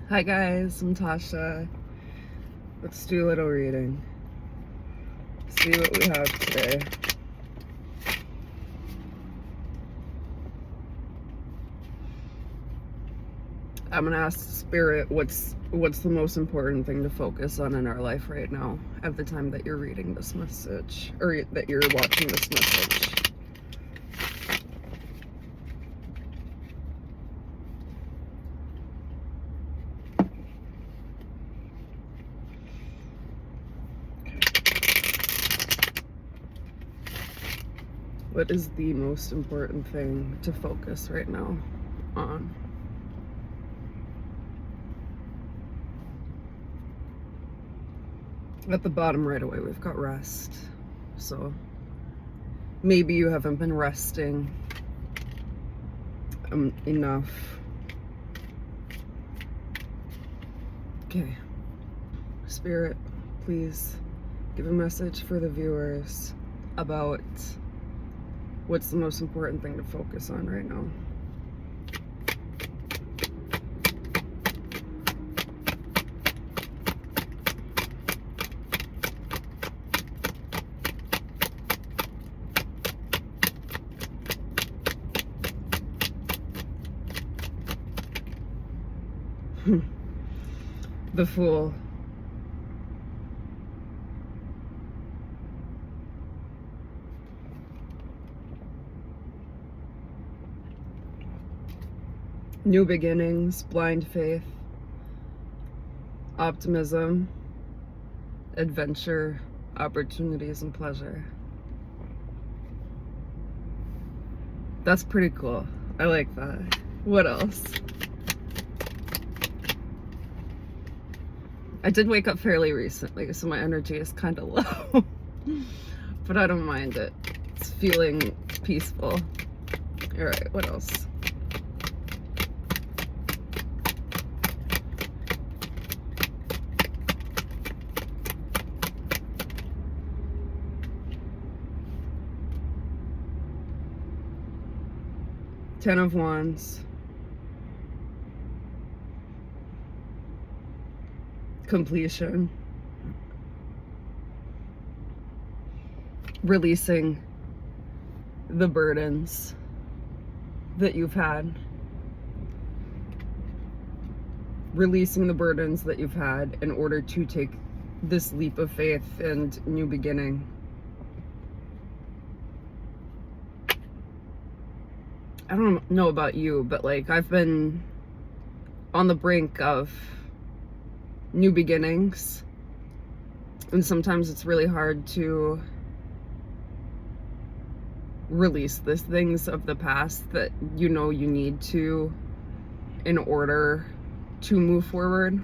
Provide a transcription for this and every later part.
Hi guys, I'm Tasha. Let's do a little reading. See what we have today. I'm gonna ask Spirit what's the most important thing to focus on in our life right now at the time that you're reading this message, or that you're watching this message. What is the most important thing to focus right now on? At the bottom right away, we've got rest. So maybe you haven't been resting enough. Okay. Spirit, please give a message for the viewers about what's the most important thing to focus on right now. The Fool. New beginnings, blind faith, optimism, adventure, opportunities, and pleasure. That's pretty cool. I like that. What else? I did wake up fairly recently, so my energy is kind of low. But I don't mind it. It's feeling peaceful. Alright, what else? Ten of Wands. Completion. Releasing the burdens that you've had. Releasing the burdens that you've had in order to take this leap of faith and new beginning. I don't know about you, but like I've been on the brink of new beginnings, and sometimes it's really hard to release the things of the past that you know you need to in order to move forward.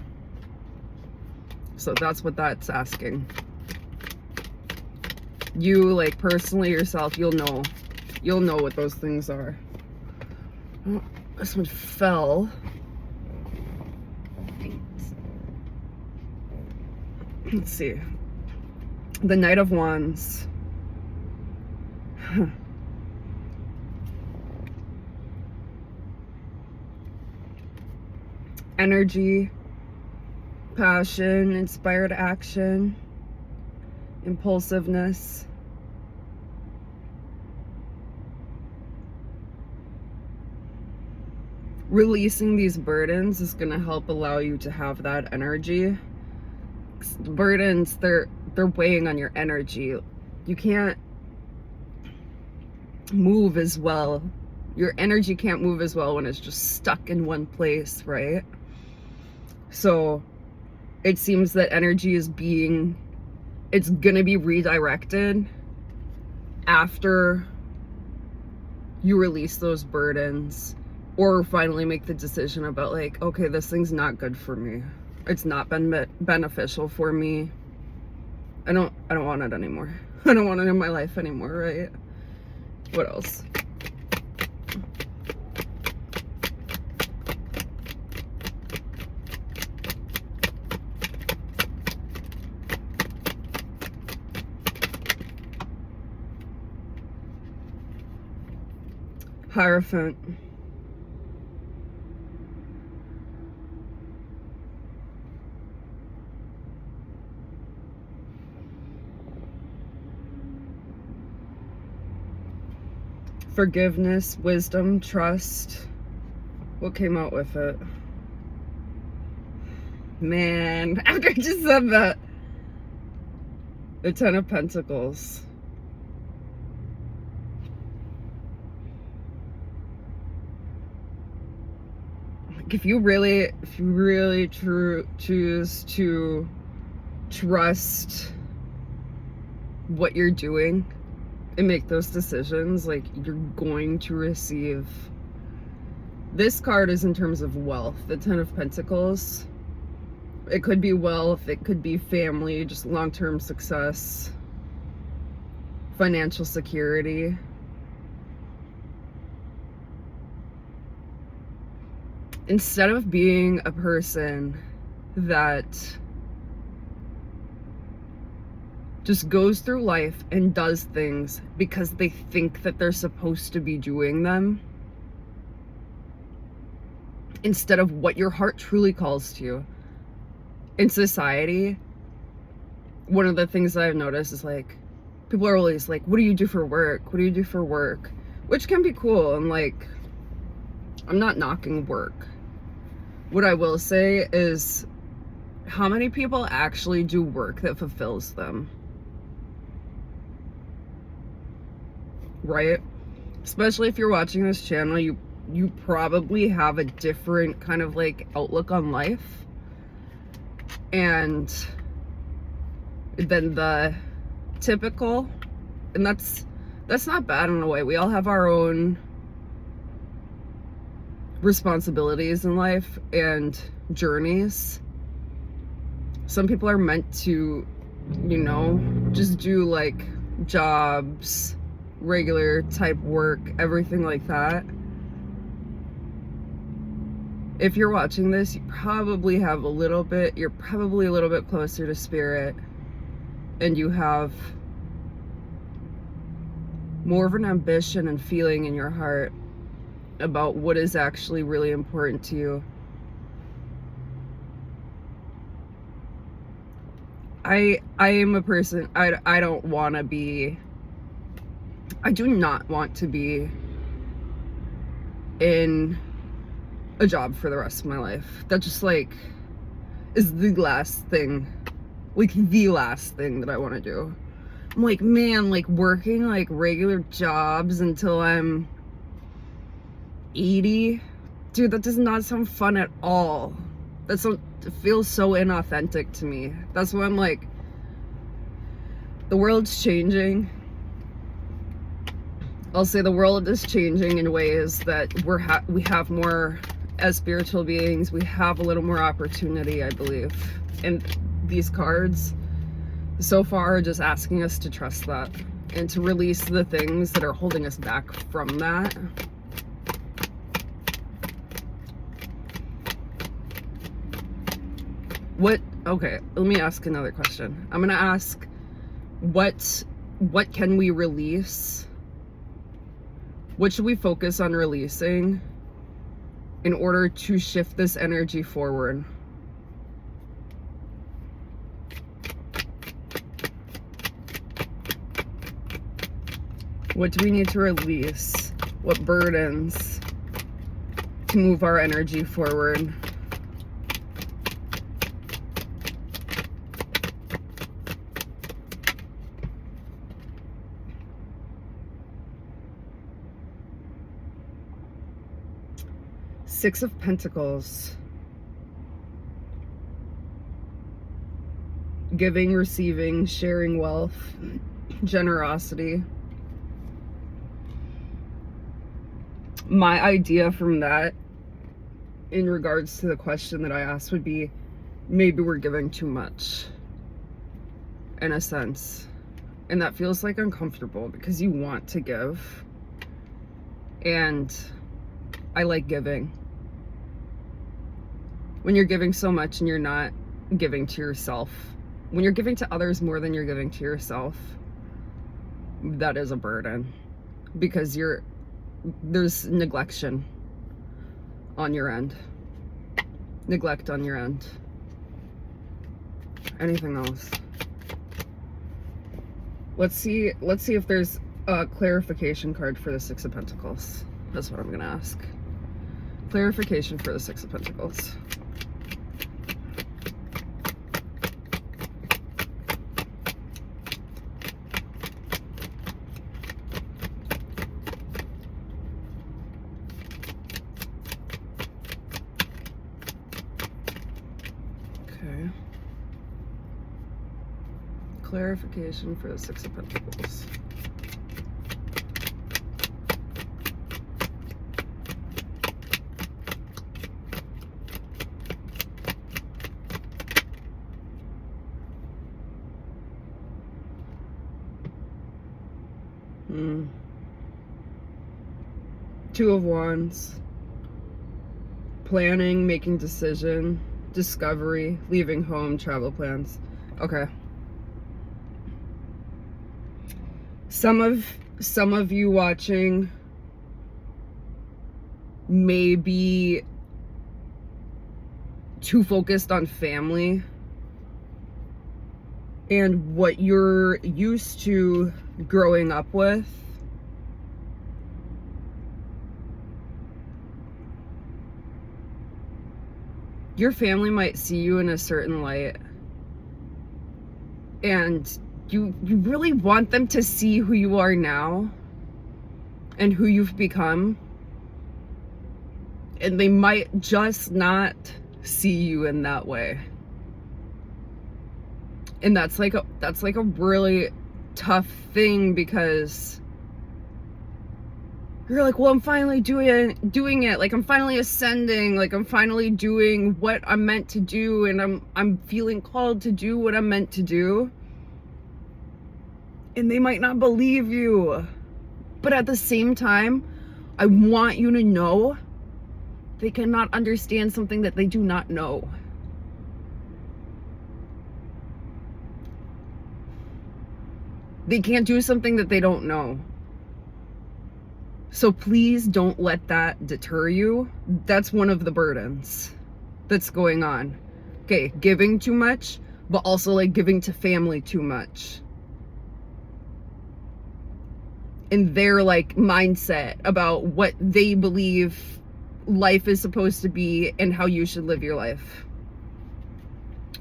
So that's what that's asking. You, like personally yourself, you'll know what those things are. Oh, this one fell. Let's see. The Knight of Wands. Energy, passion, inspired action, impulsiveness. Releasing these burdens is going to help allow you to have that energy. Burdens, they're weighing on your energy. You can't move as well. Your energy can't move as well when it's just stuck in one place, right? So it seems that energy is it's gonna be redirected after you release those burdens, or finally make the decision about like, okay, this thing's not good for me. It's not been beneficial for me. I don't want it anymore. I don't want it in my life anymore, right? What else? Hierophant. Forgiveness, wisdom, trust. What came out with it? Man, after I just said that. The Ten of Pentacles. Like if you really choose to trust what you're doing and make those decisions, like you're going to receive. This card is in terms of wealth, the Ten of Pentacles. It could be wealth, it could be family, just long-term success, financial security. Instead of being a person that just goes through life and does things because they think that they're supposed to be doing them, instead of what your heart truly calls to you. In society, one of the things that I've noticed is like, people are always like, what do you do for work? What do you do for work? Which can be cool, and like, I'm not knocking work. What I will say is, how many people actually do work that fulfills them? Right? Especially if you're watching this channel, you probably have a different kind of like outlook on life and than the typical, and that's not bad in a way. We all have our own responsibilities in life and journeys. Some people are meant to, you know, just do like jobs, regular type work, everything like that. If you're watching this, you're probably a little bit closer to spirit, and you have more of an ambition and feeling in your heart about what is actually really important to you. I am a person, I do not want to be in a job for the rest of my life. That just like is the last thing that I want to do. I'm like, man, like working like regular jobs until I'm 80, dude, that does not sound fun at all. It feels so inauthentic to me. That's why I'm like, the world's changing. I'll say the world is changing in ways that we have more, as spiritual beings, we have a little more opportunity, I believe. And these cards so far are just asking us to trust that and to release the things that are holding us back from that. Okay, let me ask another question. I'm gonna ask, what can we release? What should we focus on releasing in order to shift this energy forward? What do we need to release? What burdens to move our energy forward? Six of Pentacles. Giving, receiving, sharing wealth, generosity. My idea from that, in regards to the question that I asked, would be maybe we're giving too much, in a sense. And that feels like uncomfortable because you want to give. And I like giving. When you're giving so much and you're not giving to yourself, when you're giving to others more than you're giving to yourself, that is a burden, because there's neglect on your end. Anything else? Let's see if there's Clarification card for the Six of Pentacles. That's what I'm gonna ask. Clarification for the Six of Pentacles. Okay. Clarification for the Six of Pentacles. Two of Wands. Planning, making decision, discovery, leaving home, travel plans. Okay. Some of you watching may be too focused on family and what you're used to growing up with. Your family might see you in a certain light, and you really want them to see who you are now and who you've become, and they might just not see you in that way. And that's like a really tough thing, because you're like, well, I'm finally doing it. Like, I'm finally ascending. Like, I'm finally doing what I'm meant to do, and I'm feeling called to do what I'm meant to do. And they might not believe you. But at the same time, I want you to know they cannot understand something that they do not know. They can't do something that they don't know. So please don't let that deter you. That's one of the burdens that's going on. Okay, giving too much, but also like giving to family too much. And their like mindset about what they believe life is supposed to be and how you should live your life.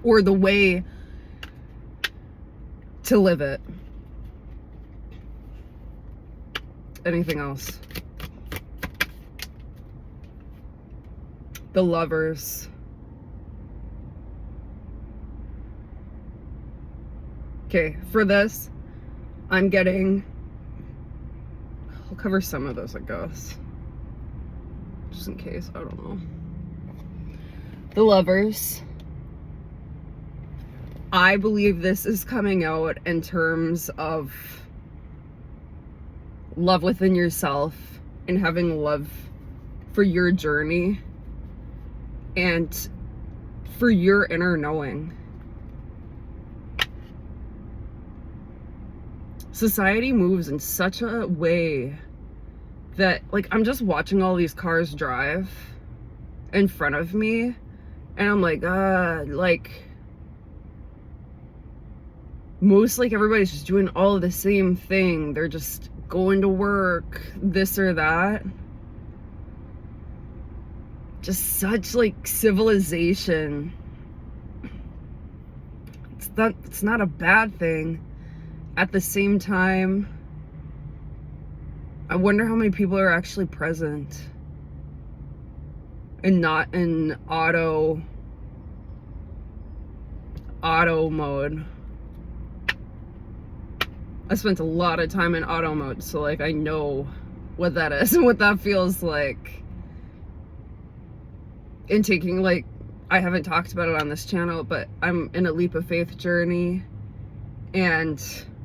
Or the way to live it. Anything else? The Lovers. Okay, for this, I'm getting, I'll cover some of those, I guess, just in case, I don't know. The Lovers. I believe this is coming out in terms of love within yourself and having love for your journey and for your inner knowing. Society moves in such a way that, like, I'm just watching all these cars drive in front of me, and I'm like, most, like, everybody's just doing all of the same thing. They're just going to work, this or that. Just such like civilization. It's not a bad thing. At the same time, I wonder how many people are actually present and not in auto mode. I spent a lot of time in auto mode, so like I know what that is and what that feels like. And taking, like, I haven't talked about it on this channel, but I'm in a leap of faith journey, and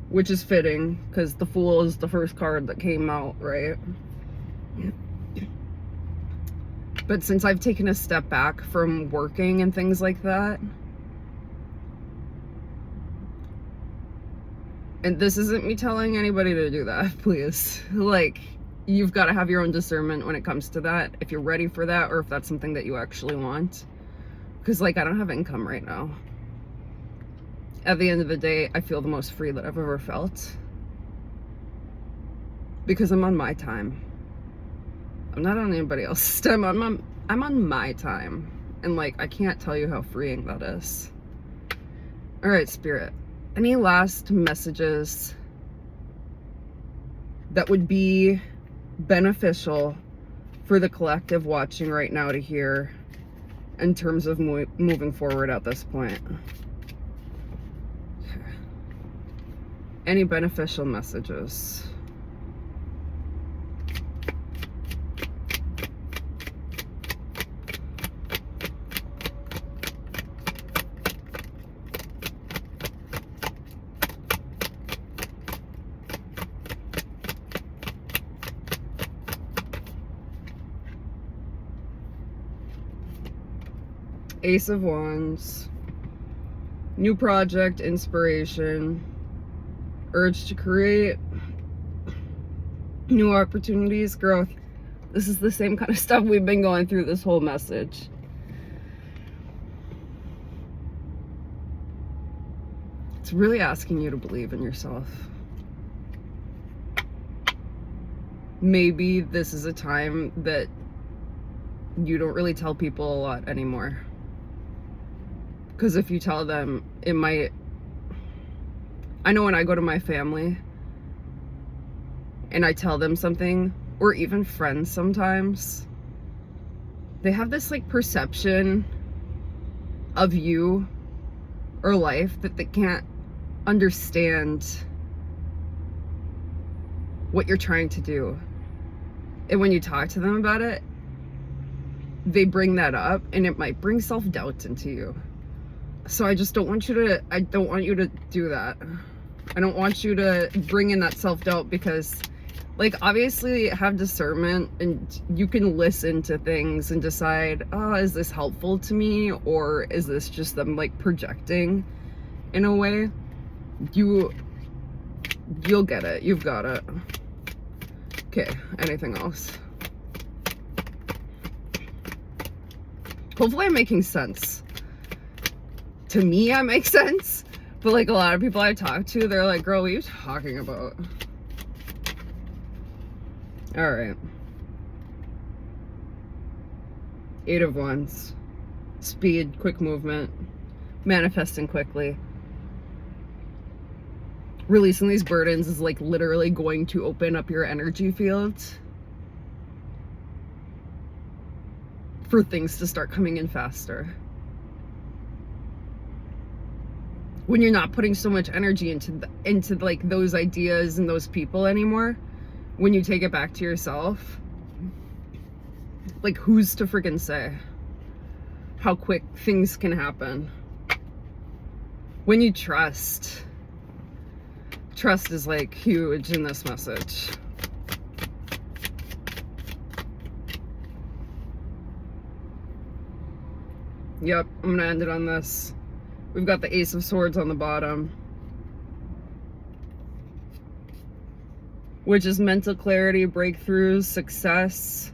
which is fitting because the Fool is the first card that came out, right? But since I've taken a step back from working and things like that, and this isn't me telling anybody to do that, please. Like, you've got to have your own discernment when it comes to that, if you're ready for that or if that's something that you actually want. Because, like, I don't have income right now. At the end of the day, I feel the most free that I've ever felt. because I'm on my time. I'm not on anybody else's time. I'm on my time. And like, I can't tell you how freeing that is. All right, Spirit. Any last messages that would be beneficial for the collective watching right now to hear in terms of moving forward at this point? Any beneficial messages? Ace of Wands, new project, inspiration, urge to create, new opportunities, growth. This is the same kind of stuff we've been going through this whole message. It's really asking you to believe in yourself. Maybe this is a time that you don't really tell people a lot anymore. Because if you tell them, it might... I know when I go to my family and I tell them something, or even friends sometimes, they have this like perception of you or life that they can't understand what you're trying to do. And when you talk to them about it, they bring that up, and it might bring self-doubt into you. So I just don't want you to, I don't want you to do that. I don't want you to bring in that self-doubt, because like, obviously have discernment and you can listen to things and decide, oh, is this helpful to me, or is this just them like projecting in a way? You'll get it. You've got it. Okay, anything else? Hopefully I'm making sense. To me, I make sense, but like a lot of people I talk to, they're like, girl, what are you talking about? All right. Eight of Wands. Speed, quick movement, manifesting quickly. Releasing these burdens is like literally going to open up your energy field for things to start coming in faster. When you're not putting so much energy into like those ideas and those people anymore, when you take it back to yourself, like, who's to freaking say how quick things can happen? When you trust is like huge in this message. Yep, I'm gonna end it on this. We've got the Ace of Swords on the bottom, which is mental clarity, breakthroughs, success.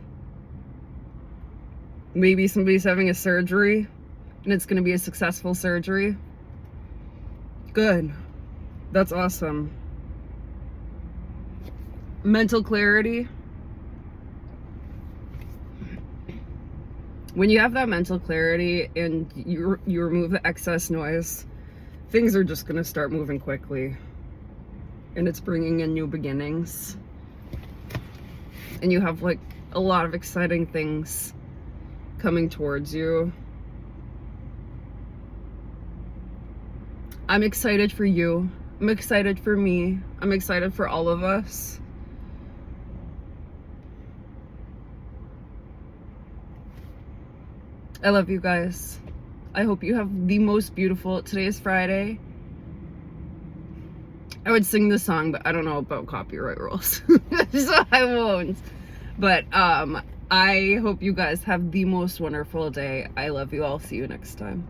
Maybe somebody's having a surgery and it's going to be a successful surgery. Good. That's awesome. Mental clarity. When you have that mental clarity and you remove the excess noise, things are just going to start moving quickly. And it's bringing in new beginnings. And you have like a lot of exciting things coming towards you. I'm excited for you. I'm excited for me. I'm excited for all of us. I love you guys. I hope you have the most beautiful... Today is Friday. I would sing the song, but I don't know about copyright rules. So I won't. But I hope you guys have the most wonderful day. I love you all. See you next time.